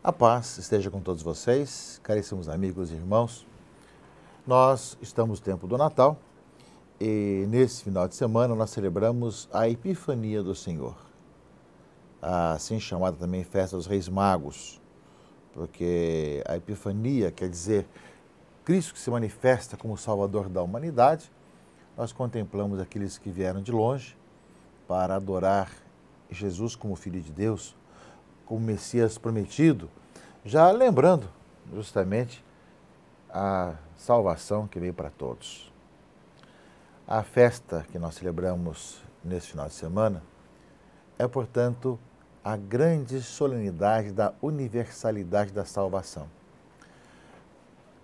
A paz esteja com todos vocês, caríssimos amigos e irmãos. Nós estamos no tempo do Natal e nesse final de semana nós celebramos a Epifania do Senhor, a assim chamada também Festa dos Reis Magos, porque a Epifania quer dizer Cristo que se manifesta como Salvador da humanidade. Nós contemplamos aqueles que vieram de longe para adorar Jesus como Filho de Deus, como Messias prometido, já lembrando justamente a salvação que veio para todos. A festa que nós celebramos nesse final de semana é, portanto, a grande solenidade da universalidade da salvação.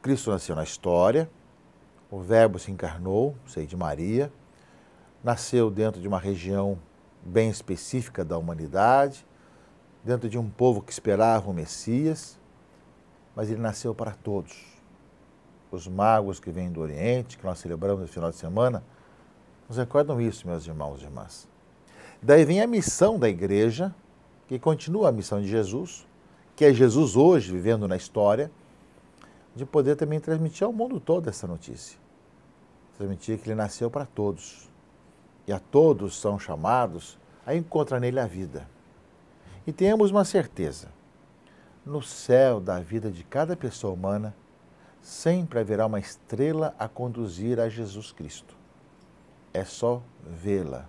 Cristo nasceu na história, o Verbo se encarnou, seio de Maria, nasceu dentro de uma região bem específica da humanidade, dentro de um povo que esperava o Messias, mas ele nasceu para todos. Os magos que vêm do Oriente, que nós celebramos no final de semana, nos recordam isso, meus irmãos e irmãs. Daí vem a missão da igreja, que continua a missão de Jesus, que é Jesus hoje vivendo na história, de poder também transmitir ao mundo todo essa notícia. Transmitir que ele nasceu para todos. E a todos são chamados a encontrar nele a vida. E tenhamos uma certeza, no céu da vida de cada pessoa humana, sempre haverá uma estrela a conduzir a Jesus Cristo. É só vê-la,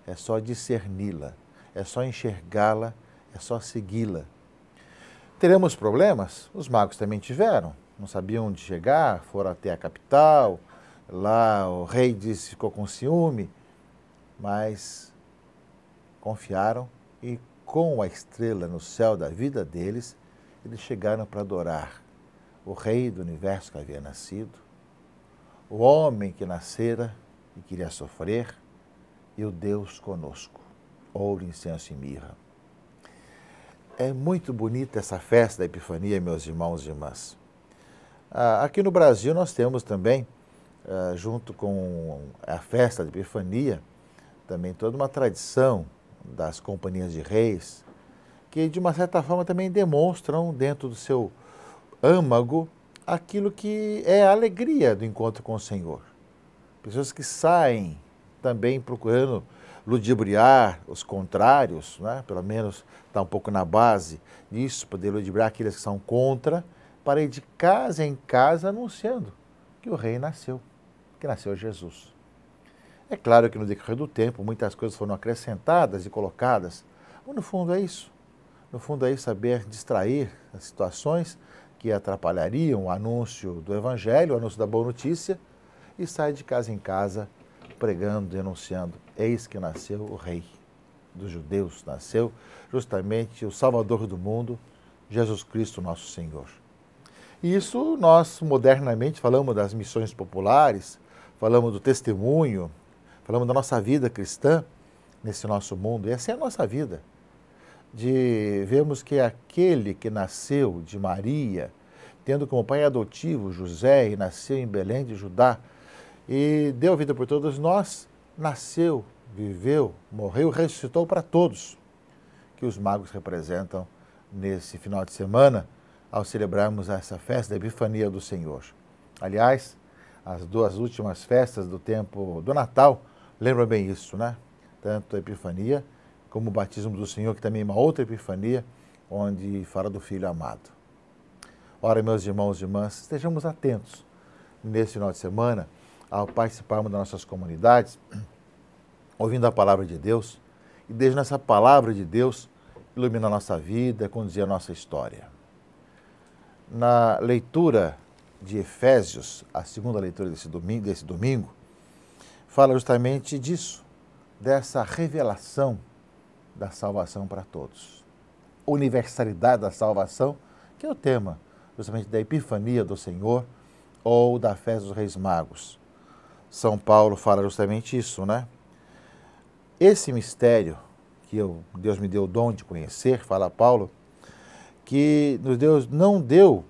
é só discerni-la, é só enxergá-la, é só segui-la. Teremos problemas? Os magos também tiveram, não sabiam onde chegar, foram até a capital, lá o rei disse, ficou com ciúme, mas confiaram e com a estrela no céu da vida deles, eles chegaram para adorar o Rei do Universo que havia nascido, o homem que nascera e queria sofrer, e o Deus conosco, ouro, incenso e mirra. É muito bonita essa festa da Epifania, meus irmãos e irmãs. Aqui no Brasil nós temos também, junto com a festa da Epifania, também toda uma tradição das companhias de reis, que de uma certa forma também demonstram dentro do seu âmago aquilo que é a alegria do encontro com o Senhor. Pessoas que saem também procurando ludibriar os contrários, né? Pelo menos está um pouco na base disso, poder ludibriar aqueles que são contra, para ir de casa em casa anunciando que o rei nasceu, que nasceu Jesus. É claro que no decorrer do tempo muitas coisas foram acrescentadas e colocadas, mas no fundo é isso. No fundo é isso, saber distrair as situações que atrapalhariam o anúncio do Evangelho, o anúncio da boa notícia, e sair de casa em casa pregando, denunciando, eis que nasceu o Rei dos judeus, nasceu justamente o Salvador do mundo, Jesus Cristo nosso Senhor. E isso nós modernamente falamos das missões populares, falamos do testemunho, falamos da nossa vida cristã nesse nosso mundo, e essa é a nossa vida, de vermos que aquele que nasceu de Maria, tendo como pai adotivo José, e nasceu em Belém de Judá, e deu vida por todos nós, nasceu, viveu, morreu, ressuscitou para todos, que os magos representam nesse final de semana, ao celebrarmos essa festa da Epifania do Senhor. Aliás, as duas últimas festas do tempo do Natal lembram bem isso, né? Tanto a Epifania como o batismo do Senhor, que também é uma outra Epifania, onde fala do Filho amado. Ora, meus irmãos e irmãs, estejamos atentos nesse final de semana, ao participarmos das nossas comunidades, ouvindo a palavra de Deus, e desde essa palavra de Deus ilumina a nossa vida, conduzir a nossa história. Na leitura de Efésios, a segunda leitura desse domingo, fala justamente disso, dessa revelação da salvação para todos. Universalidade da salvação, que é o tema justamente da Epifania do Senhor ou da Festa dos Reis Magos. São Paulo fala justamente isso, né? Esse mistério que Deus me deu o dom de conhecer, fala Paulo, que Deus não deu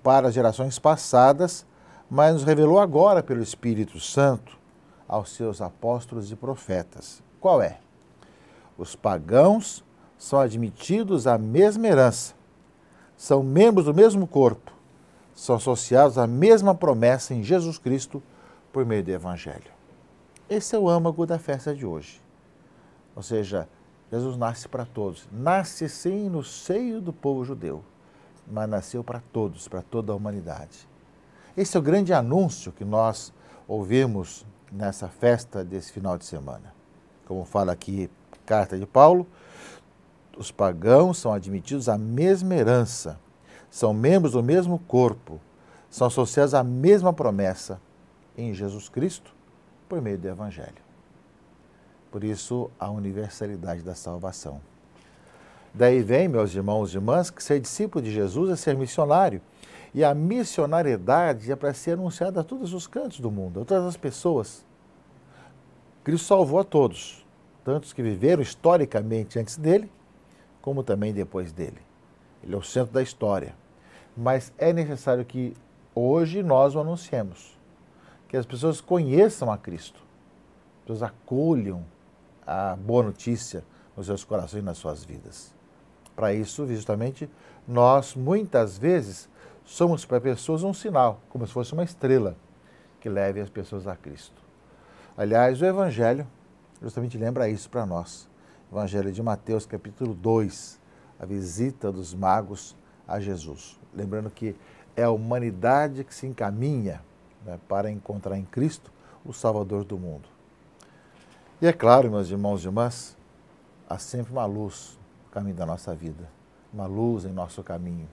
para as gerações passadas, mas nos revelou agora pelo Espírito Santo aos seus apóstolos e profetas. Qual é? Os pagãos são admitidos à mesma herança, são membros do mesmo corpo, são associados à mesma promessa em Jesus Cristo por meio do Evangelho. Esse é o âmago da festa de hoje. Ou seja, Jesus nasce para todos. Nasce sim no seio do povo judeu, mas nasceu para todos, para toda a humanidade. Esse é o grande anúncio que nós ouvimos nessa festa desse final de semana. Como fala aqui a carta de Paulo, os pagãos são admitidos à mesma herança, são membros do mesmo corpo, são associados à mesma promessa em Jesus Cristo por meio do Evangelho. Por isso, a universalidade da salvação. Daí vem, meus irmãos e irmãs, que ser discípulo de Jesus é ser missionário. E a missionariedade é para ser anunciada a todos os cantos do mundo, a todas as pessoas. Cristo salvou a todos, tantos que viveram historicamente antes dele, como também depois dele. Ele é o centro da história. Mas é necessário que hoje nós o anunciemos, que as pessoas conheçam a Cristo, as pessoas acolham a boa notícia nos seus corações e nas suas vidas. Para isso, justamente, nós muitas vezes somos para pessoas um sinal, como se fosse uma estrela que leve as pessoas a Cristo. Aliás, o Evangelho justamente lembra isso para nós. Evangelho de Mateus, capítulo 2, a visita dos magos a Jesus. Lembrando que é a humanidade que se encaminha, né, para encontrar em Cristo o Salvador do mundo. E é claro, meus irmãos e irmãs, há sempre uma luz no caminho da nossa vida, uma luz em nosso caminho.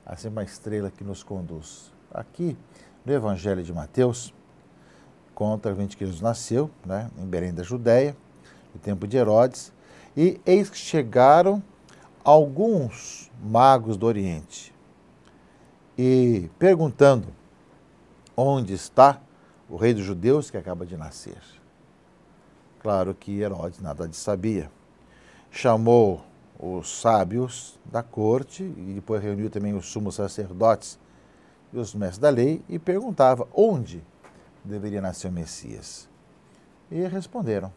Há sempre uma estrela que nos conduz. Aqui, no Evangelho de Mateus, conta que Jesus nasceu, né, em Belém da Judéia, no tempo de Herodes, e eis que chegaram alguns magos do Oriente, e perguntando onde está o rei dos judeus que acaba de nascer. Claro que Herodes nada disso sabia. Chamou os sábios da corte e depois reuniu também os sumos sacerdotes e os mestres da lei e perguntava onde deveria nascer o Messias. E responderam,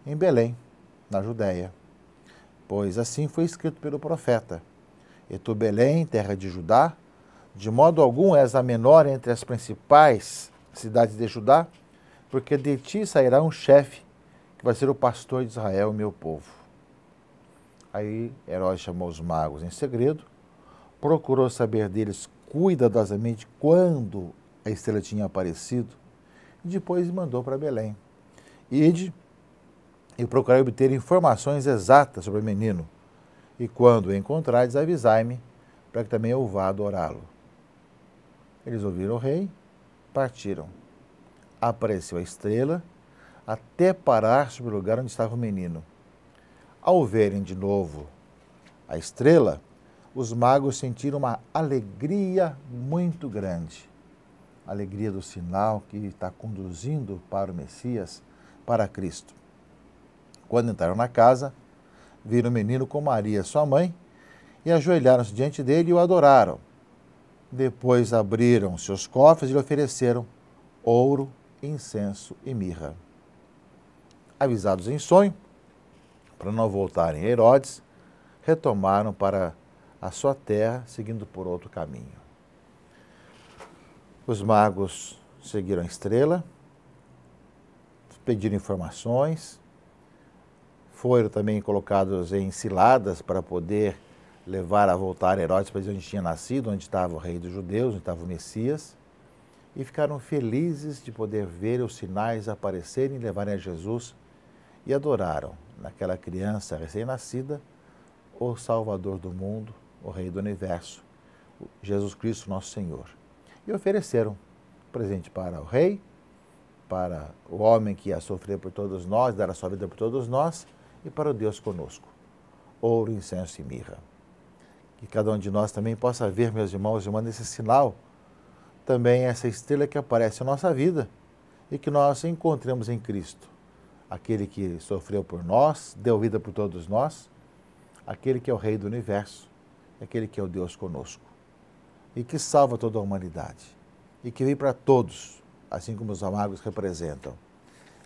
em Belém, na Judéia, pois assim foi escrito pelo profeta. E tu, Belém, terra de Judá, de modo algum és a menor entre as principais cidades de Judá, porque de ti sairá um chefe que vai ser o pastor de Israel, meu povo. Aí Herodes chamou os magos em segredo, procurou saber deles cuidadosamente quando a estrela tinha aparecido, e depois mandou para Belém. Ide e procurai obter informações exatas sobre o menino, e quando o encontrares, avisai-me, para que também eu vá adorá-lo. Eles ouviram o rei, partiram. Apareceu a estrela, até parar sobre o lugar onde estava o menino. Ao verem de novo a estrela, os magos sentiram uma alegria muito grande. A alegria do sinal que está conduzindo para o Messias, para Cristo. Quando entraram na casa, viram o menino com Maria, sua mãe, e ajoelharam-se diante dele e o adoraram. Depois abriram seus cofres e lhe ofereceram ouro, incenso e mirra. Avisados em sonho, para não voltarem a Herodes, retomaram para a sua terra, seguindo por outro caminho. Os magos seguiram a estrela, pediram informações, foram também colocados em ciladas para poder levar a voltar a Herodes para dizer onde tinha nascido, onde estava o rei dos judeus, onde estava o Messias, e ficaram felizes de poder ver os sinais aparecerem e levarem a Jesus, e adoraram naquela criança recém-nascida o Salvador do mundo, o Rei do Universo, Jesus Cristo, nosso Senhor. E ofereceram presente para o Rei, para o homem que ia sofrer por todos nós, dar a sua vida por todos nós, e para o Deus conosco. Ouro, incenso e mirra. Que cada um de nós também possa ver, meus irmãos e irmãs, esse sinal, também essa estrela que aparece na nossa vida, e que nós encontremos em Cristo, aquele que sofreu por nós, deu vida por todos nós, aquele que é o Rei do Universo, aquele que é o Deus conosco, e que salva toda a humanidade. e que veio para todos, assim como os magos representam.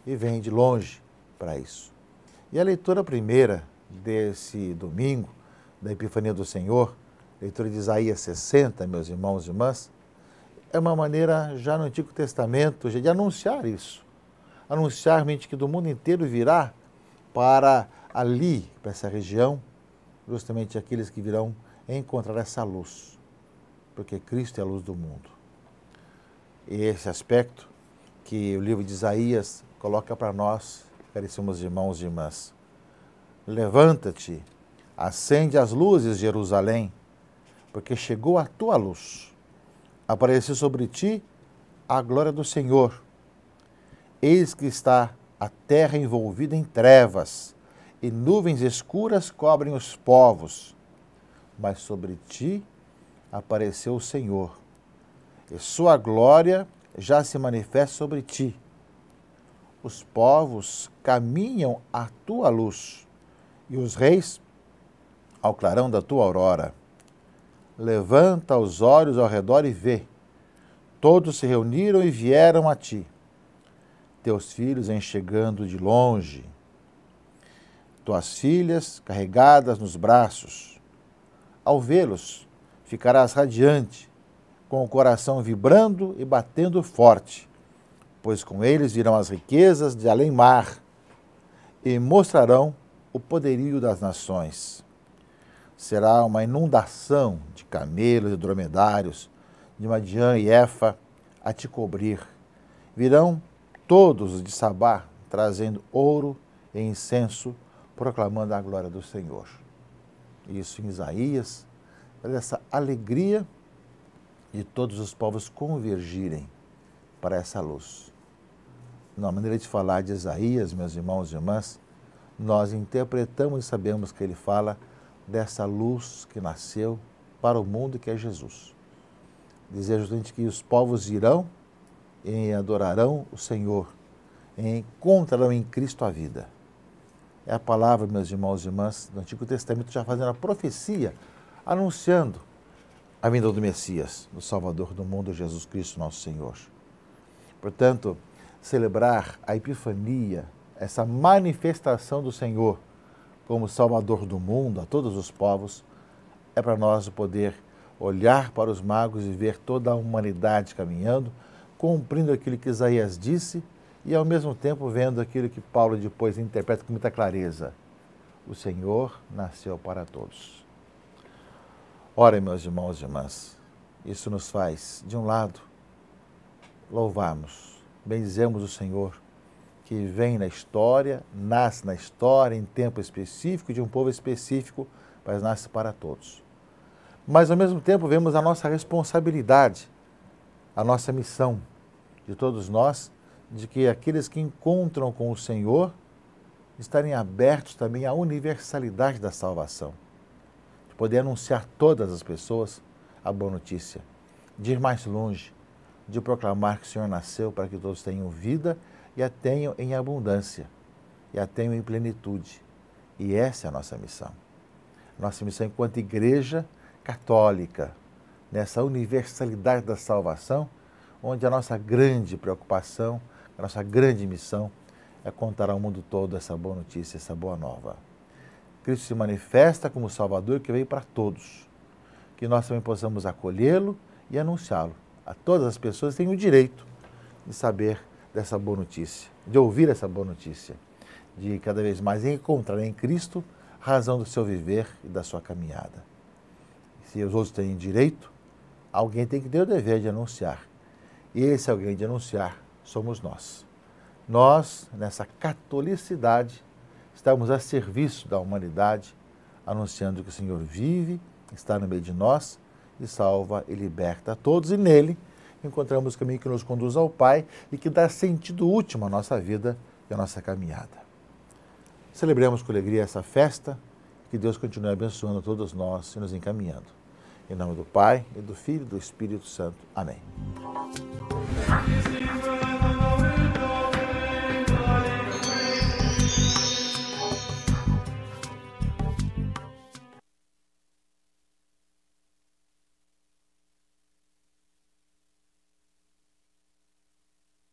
E vem de longe para isso. E a leitura primeira desse domingo, da Epifania do Senhor, leitura de Isaías 60, meus irmãos e irmãs, é uma maneira já no Antigo Testamento de anunciar isso. Anunciar realmente que do mundo inteiro virá para ali, para essa região, justamente aqueles que virão encontrar essa luz, porque Cristo é a luz do mundo. E esse aspecto que o livro de Isaías coloca para nós, caríssimos irmãos e irmãs. Levanta-te, acende as luzes, Jerusalém, porque chegou a tua luz. Apareceu sobre ti a glória do Senhor. Eis que está a terra envolvida em trevas, e nuvens escuras cobrem os povos. Mas sobre ti apareceu o Senhor, e sua glória já se manifesta sobre ti. Os povos caminham à tua luz, e os reis ao clarão da tua aurora. Levanta os olhos ao redor e vê. Todos se reuniram e vieram a ti. Teus filhos vêm chegando de longe. Tuas filhas carregadas nos braços. Ao vê-los, ficarás radiante, com o coração vibrando e batendo forte, pois com eles virão as riquezas de além-mar e mostrarão o poderio das nações. Será uma inundação de camelos e dromedários, de Madiã e Efa, a te cobrir. Virão todos os de Sabá, trazendo ouro e incenso, proclamando a glória do Senhor. Isso em Isaías, essa alegria de todos os povos convergirem para essa luz. Na maneira de falar de Isaías, meus irmãos e irmãs, nós interpretamos e sabemos que ele fala dessa luz que nasceu para o mundo, que é Jesus. Dizer justamente que os povos irão e adorarão o Senhor, e encontrarão em Cristo a vida. É a palavra, meus irmãos e irmãs, do Antigo Testamento já fazendo a profecia, anunciando a vinda do Messias, do Salvador do mundo, Jesus Cristo, nosso Senhor. Portanto, celebrar a Epifania, essa manifestação do Senhor como Salvador do mundo, a todos os povos, é para nós o poder olhar para os magos e ver toda a humanidade caminhando, cumprindo aquilo que Isaías disse e, ao mesmo tempo, vendo aquilo que Paulo depois interpreta com muita clareza. O Senhor nasceu para todos. Ora, meus irmãos e irmãs, isso nos faz, de um lado, louvarmos, bendizemos o Senhor, que vem na história, nasce na história, em tempo específico, de um povo específico, mas nasce para todos. Mas, ao mesmo tempo, vemos a nossa responsabilidade, a nossa missão de todos nós, de que aqueles que encontram com o Senhor estarem abertos também à universalidade da salvação, de poder anunciar a todas as pessoas a boa notícia, de ir mais longe, de proclamar que o Senhor nasceu para que todos tenham vida e a tenham em abundância, e a tenham em plenitude. E essa é a nossa missão. Nossa missão enquanto igreja católica, nessa universalidade da salvação, onde a nossa grande preocupação, a nossa grande missão é contar ao mundo todo essa boa notícia, essa boa nova. Cristo se manifesta como Salvador que veio para todos, que nós também possamos acolhê-lo e anunciá-lo. A todas as pessoas têm o direito de saber dessa boa notícia, de ouvir essa boa notícia, de cada vez mais encontrar em Cristo a razão do seu viver e da sua caminhada. Se os outros têm direito, alguém tem que ter o dever de anunciar. E esse alguém de anunciar somos nós. Nós, nessa catolicidade, estamos a serviço da humanidade, anunciando que o Senhor vive, está no meio de nós e salva e liberta a todos. E nele encontramos o caminho que nos conduz ao Pai e que dá sentido último à nossa vida e à nossa caminhada. Celebremos com alegria essa festa, que Deus continue abençoando todos nós e nos encaminhando. Em nome do Pai, e do Filho e do Espírito Santo. Amém.